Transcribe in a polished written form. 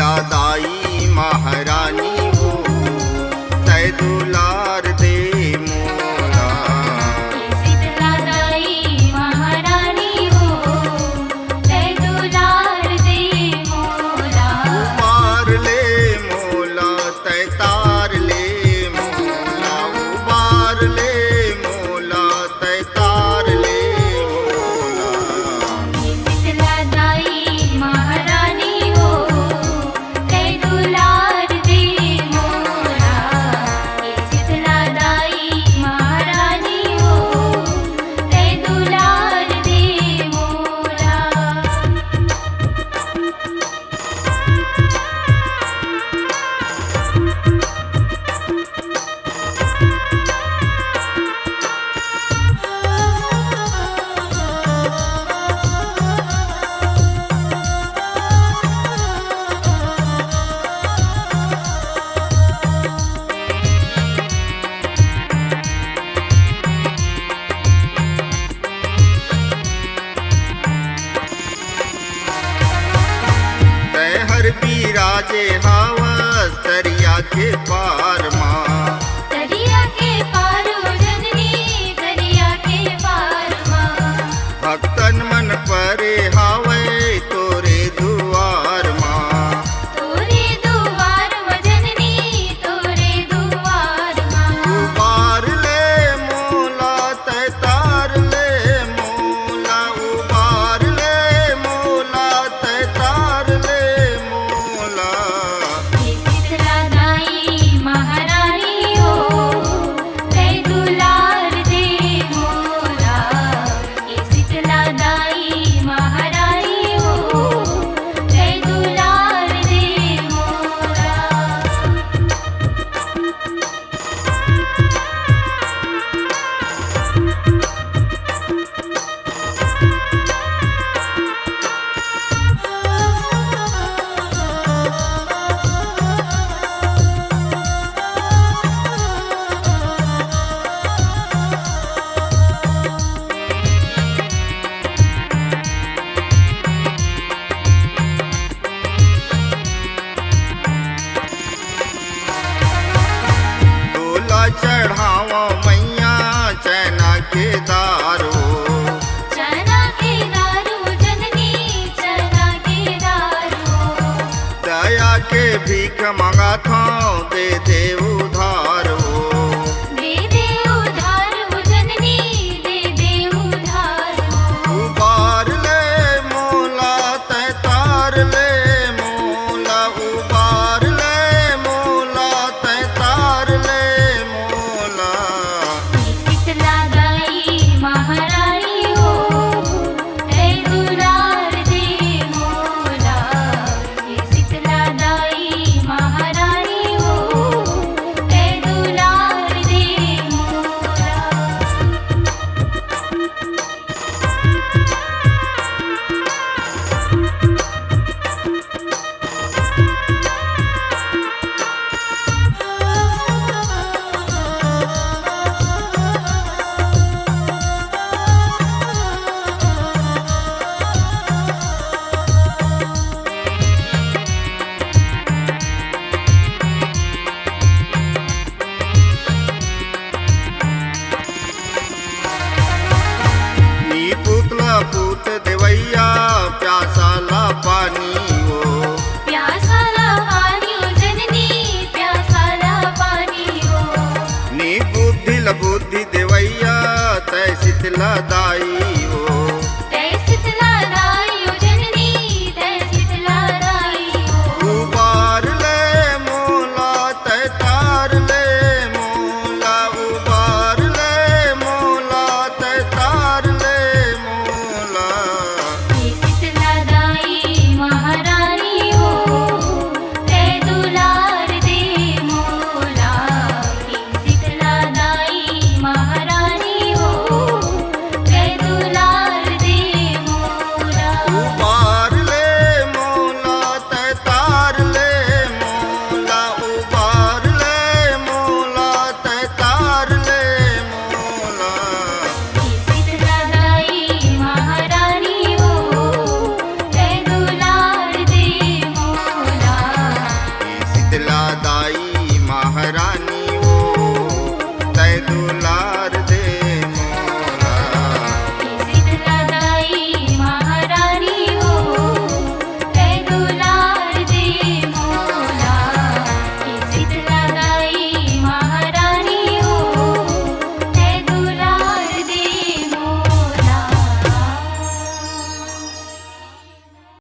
शीतला दाई महारानी हो तय दुलार दे मोला। शीतला दाई महारानी हो तय दुलार दे मोला। उबार ले मोला तय तार ले मोला, उबार ले मोला तय तार ले मोला। शीतला दाई महारानी हो तय दुलार दे मोला। शीतला दाई महारानी हो तय दुलार दे मोला। तय हर बिराजे हवस दरिया के पार माँ। दरिया के पारो जननी दरिया के पार माँ। भक्तन मन परे हावे तोरे दुआर माँ। तोरे दुआर माँ जननी तोरे दुआर माँ। उबार ले मोला तय तार ले मोला, उबार ले मोला तय तार ले मोला। शीतला दाई महारानी हो तय दुलार दे मोला। शीतला दाई महारानी हो तय दुलार दे मोला। डोला चढ़ावा मैया चैना के दारो। चना के दारू जननी चना के दारू। दया के भीख मंगा था दे देऊ